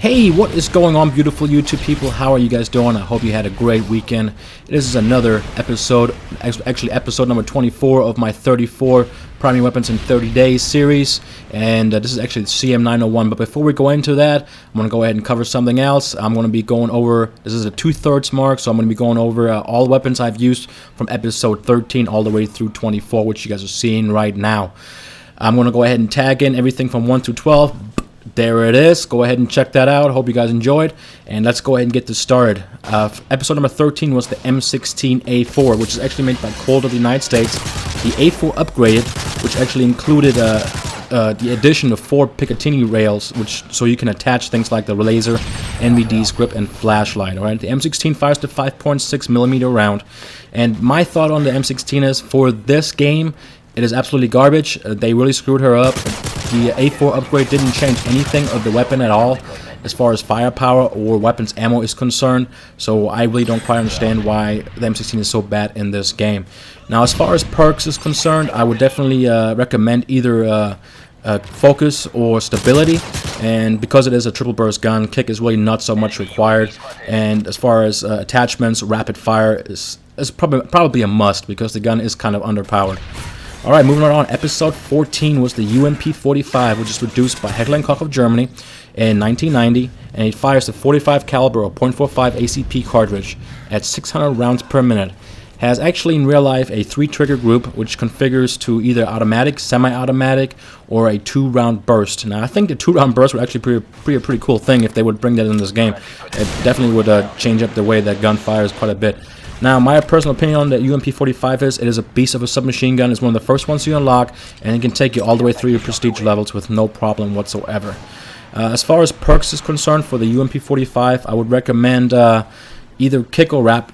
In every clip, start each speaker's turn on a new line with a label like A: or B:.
A: Hey, what is going on, beautiful YouTube people? How are you guys doing? I hope you had a great weekend. This is another episode, actually episode number 24 of my 34 primary weapons in 30 days series, and this is actually the CM901. But before we go into that, I'm going to go ahead and cover something else. I'm going to be going over, this is a 2/3 mark, so I'm going to be going over all the weapons I've used from episode 13 all the way through 24, which you guys are seeing right now. I'm going to go ahead and tag in everything from 1 to 12. There it is. Go ahead and check that out. Hope you guys enjoyed. And let's go ahead and get this started. Episode number 13 was the M16A4, which is actually made by Colt of the United States. The A4 upgraded, which actually included the addition of 4 Picatinny rails, so you can attach things like the laser, NVD's grip, and flashlight. All right. The M16 fires the 5.6mm round. And my thought on the M16 is, for this game, it is absolutely garbage. They really screwed her up. The A4 upgrade didn't change anything of the weapon at all as far as firepower or weapons ammo is concerned, so I really don't quite understand why the M16 is so bad in this game. Now, as far as perks is concerned, I would definitely recommend either focus or stability, and because it is a triple burst gun, kick is really not so much required. And as far as attachments, rapid fire is probably a must because the gun is kind of underpowered. Alright, moving right on. Episode 14 was the UMP-45, which is produced by Heckler & Koch of Germany in 1990, and it fires the 45 caliber or .45 ACP cartridge at 600 rounds per minute. Has actually in real life a 3-trigger group, which configures to either automatic, semi-automatic, or a 2-round burst. Now, I think the 2-round burst would actually be a pretty cool thing if they would bring that in this game. It definitely would change up the way that gun fires quite a bit. Now, my personal opinion on the UMP-45 is, it is a beast of a submachine gun. It's one of the first ones you unlock, and it can take you all the way through your prestige levels with no problem whatsoever. As far as perks is concerned for the UMP-45, I would recommend either kick or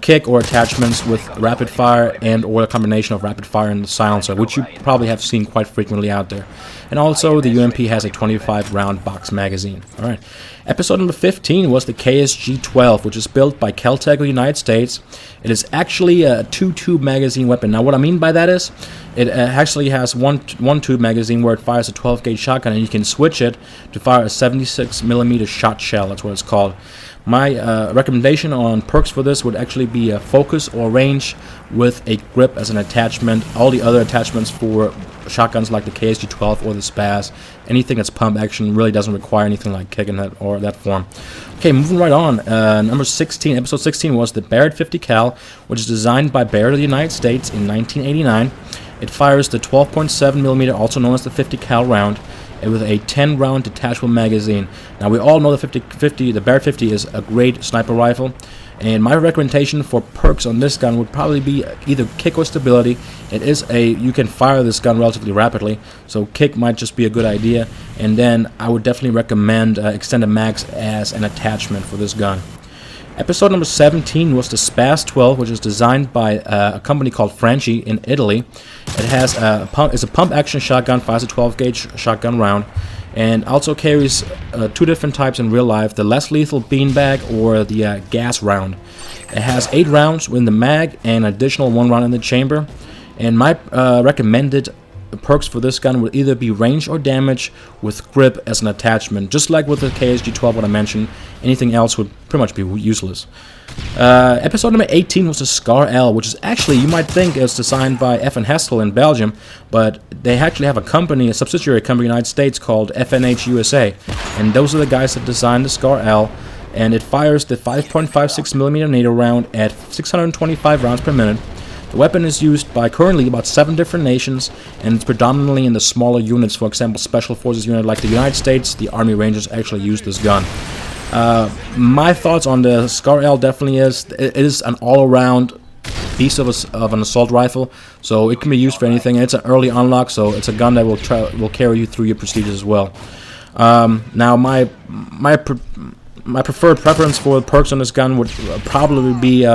A: kick or attachments with rapid fire and or a combination of rapid fire and the silencer, which you probably have seen quite frequently out there. And also, the UMP has a 25-round box magazine. All right. Episode number 15 was the KSG-12, which is built by Kel-Tec of the United States. It is actually a 2-tube magazine weapon. Now, what I mean by that is, it actually has one tube magazine where it fires a 12-gauge shotgun, and you can switch it to fire a 76mm shot shell. That's what it's called. My recommendation on perks for this would actually be a focus or range with a grip as an attachment. All the other attachments for shotguns like the KSG-12 or the Spaz, anything that's pump action, really doesn't require anything like kick in that or that form. Okay, moving right on. Number 16, episode 16 was the Barrett 50 cal, which is designed by Barrett of the United States in 1989. It fires the 12.7mm, also known as the 50 cal round, with a 10-round detachable magazine. Now, we all know the Barrett 50 is a great sniper rifle, and my recommendation for perks on this gun would probably be either kick or stability. You can fire this gun relatively rapidly, so kick might just be a good idea, and then I would definitely recommend extended mags as an attachment for this gun. Episode number 17 was the Spaz 12, which is designed by a company called Franchi in Italy. It has it's a pump action shotgun, fires a 12-gauge shotgun round, and also carries 2 different types in real life: the less lethal beanbag or the gas round. It has 8 rounds in the mag and an additional 1 round in the chamber. And my recommended perks for this gun would either be range or damage with grip as an attachment, just like with the KSG-12 what I mentioned. Anything else would pretty much be useless. Episode number 18 was the Scar L, which is actually, you might think, is designed by F. and Hestel in Belgium, but they actually have a subsidiary company in the United States called FNH USA, and those are the guys that designed the Scar L, and it fires the 5.56mm NATO round at 625 rounds per minute. The weapon is used by currently about 7 different nations, and it's predominantly in the smaller units. For example, Special Forces unit like the United States, the Army Rangers actually use this gun. My thoughts on the Scar L definitely is, it is an all-around beast of an assault rifle, so it can be used for anything. It's an early unlock, so it's a gun that will carry you through your prestiges as well. Now, my preferred preference for perks on this gun would probably be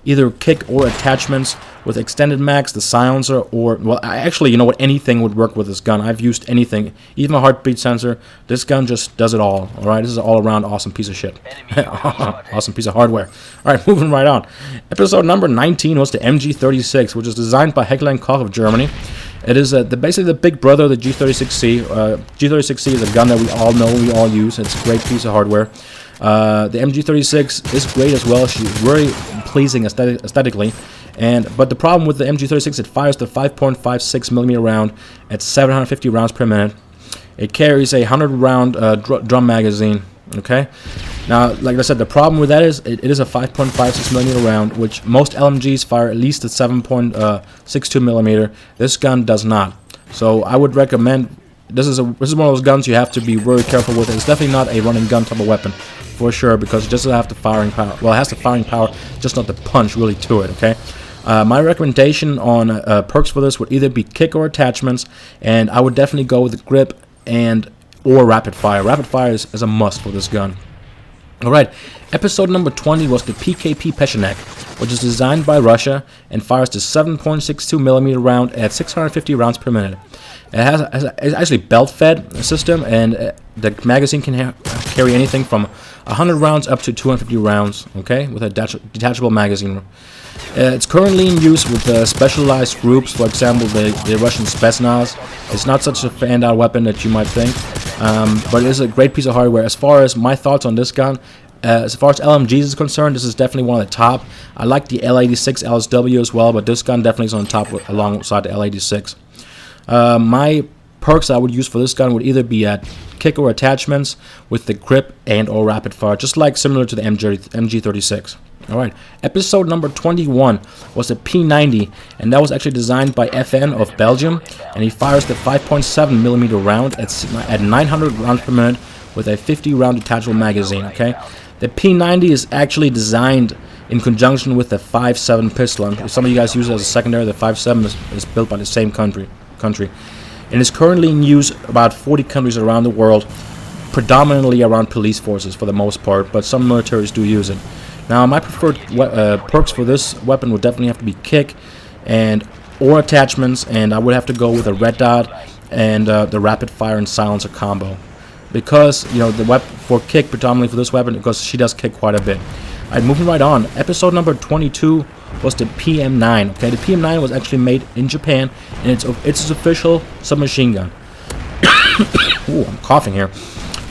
A: either kick or attachments with extended mags, the silencer, or, well, actually, you know what, anything would work with this gun. I've used anything, even a heartbeat sensor. This gun just does it all. Alright, this is an all-around awesome piece of shit. Awesome piece of hardware. Alright, moving right on. Episode number 19 was the MG36, which is designed by Heckler & Koch of Germany. It is basically the big brother of the G36C. G36C is a gun that we all know, we all use. It's a great piece of hardware. The MG36 is great as well. She's very pleasing aesthetically. But the problem with the MG36, it fires the 5.56 millimeter round at 750 rounds per minute. It carries a 100 round drum magazine. Okay. Now, like I said, the problem with that is it is a 5.56 millimeter round, which most LMGs fire at least at 7.62 millimeter. This gun does not. So I would recommend. This is one of those guns you have to be very careful with. It's definitely not a running gun type of weapon, for sure, because it doesn't have the firing power. Well, it has the firing power, just not the punch really to it. Okay. My recommendation on perks for this would either be kick or attachments, and I would definitely go with the grip or rapid fire. Rapid fire is a must for this gun. Alright, episode number 20 was the PKP Pechenek, which is designed by Russia and fires the 7.62 millimeter round at 650 rounds per minute. It's actually belt-fed system, and the magazine can carry anything from 100 rounds up to 250 rounds, okay, with a detachable magazine. It's currently in use with specialized groups, for example, the Russian Spetsnaz. It's not such a fanned-out weapon that you might think, but it is a great piece of hardware. As far as my thoughts on this gun, as far as LMGs is concerned, this is definitely one of the top. I like the L86 LSW as well, but this gun definitely is on top alongside the L86. My perks I would use for this gun would either be kick or attachments with the grip and or rapid fire, just like similar to the MG36. Alright, episode number 21 was the P90, and that was actually designed by FN of Belgium, and he fires the 5.7 millimeter round at 900 rounds per minute with a 50 round detachable magazine. Okay, the P90 is actually designed in conjunction with the 5.7 pistol. Some of you guys use it as a secondary. The 5.7 is built by the same country, and is currently in use about 40 countries around the world, predominantly around police forces for the most part, but some militaries do use it. Now, my preferred perks for this weapon would definitely have to be kick or attachments, and I would have to go with a red dot and the rapid fire and silencer combo, because the weapon for kick predominantly for this weapon, because she does kick quite a bit. Alright, moving right on. Episode number 22 was the PM9. Okay, the PM9 was actually made in Japan, and it's its official submachine gun. Ooh, I'm coughing here.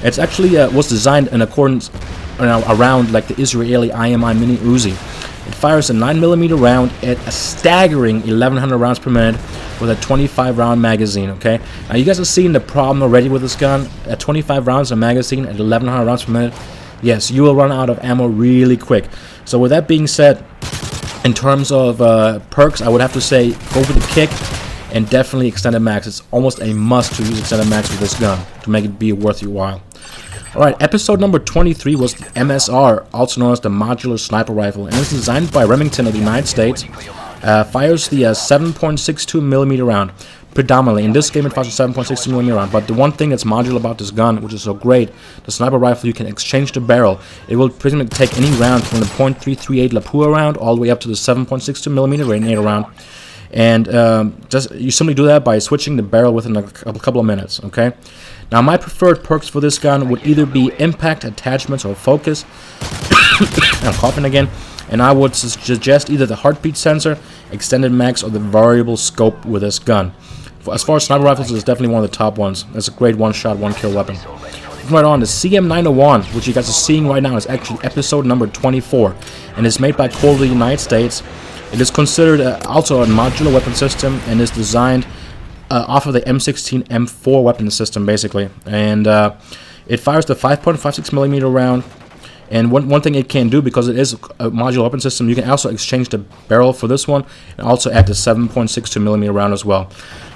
A: It's actually was designed in accordance around like the Israeli IMI Mini Uzi. It fires a 9mm round at a staggering 1100 rounds per minute with a 25 round magazine. Okay, now you guys have seen the problem already with this gun. At 25 rounds of magazine at 1100 rounds per minute, yes, you will run out of ammo really quick. So with that being said, in terms of perks, I would have to say go for the kick and definitely extended max. It's almost a must to use extended max with this gun to make it be worth your while. Alright, episode number 23 was the MSR, also known as the Modular Sniper Rifle, and it's designed by Remington of the United States. Fires the 7.62 millimeter round, predominantly. In this game it fires a 7.62 millimeter round, but the one thing that's modular about this gun, which is so great, the sniper rifle, you can exchange the barrel. It will pretty much take any round from the .338 Lapua round all the way up to the 7.62 millimeter Rainier round. And you simply do that by switching the barrel within a couple of minutes. Okay. Now, my preferred perks for this gun would either be impact, attachments, or focus. I'm coughing again. And I would suggest either the heartbeat sensor, extended max, or the variable scope with this gun. As far as sniper rifles, it's definitely one of the top ones. It's a great one-shot, one-kill weapon. Right on, the CM901, which you guys are seeing right now, is actually episode number 24, and is made by Colt of the United States. It is considered also a modular weapon system, and is designed off of the M16 M4 weapon system, basically. And it fires the 5.56 millimeter round. And one thing it can do, because it is a modular weapon system, you can also exchange the barrel for this one, and also add the 7.62 millimeter round as well.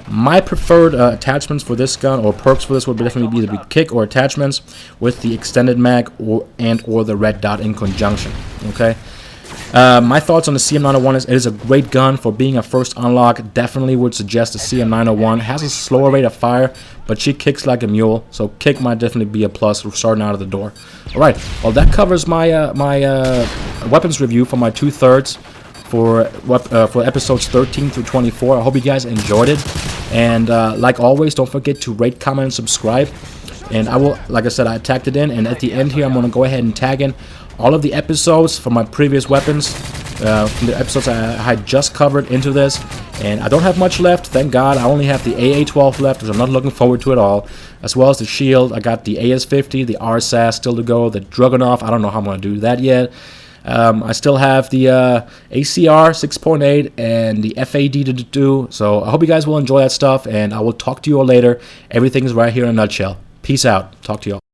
A: My preferred attachments for this gun, or perks for this, would definitely either be kick or attachments with the extended mag or the red dot in conjunction. Okay. My thoughts on the CM901 is it is a great gun for being a first unlock. Definitely would suggest the CM901. It has a slower rate of fire, but she kicks like a mule, so kick might definitely be a plus for starting out of the door. Alright, well that covers my weapons review for my 2/3 for episodes 13 through 24. I hope you guys enjoyed it, and like always, don't forget to rate, comment, and subscribe. And I will, like I said, I tagged it in, and at the end here I'm going to go ahead and tag in all of the episodes from my previous weapons, from the episodes I had just covered into this. And I don't have much left, thank God. I only have the AA-12 left, which I'm not looking forward to at all, as well as the shield. I got the AS-50, the RSAS still to go, the Dragunov. I don't know how I'm going to do that yet. I still have the ACR 6.8 and the FAD to do. So I hope you guys will enjoy that stuff, and I will talk to you all later. Everything is right here in a nutshell. Peace out. Talk to you all.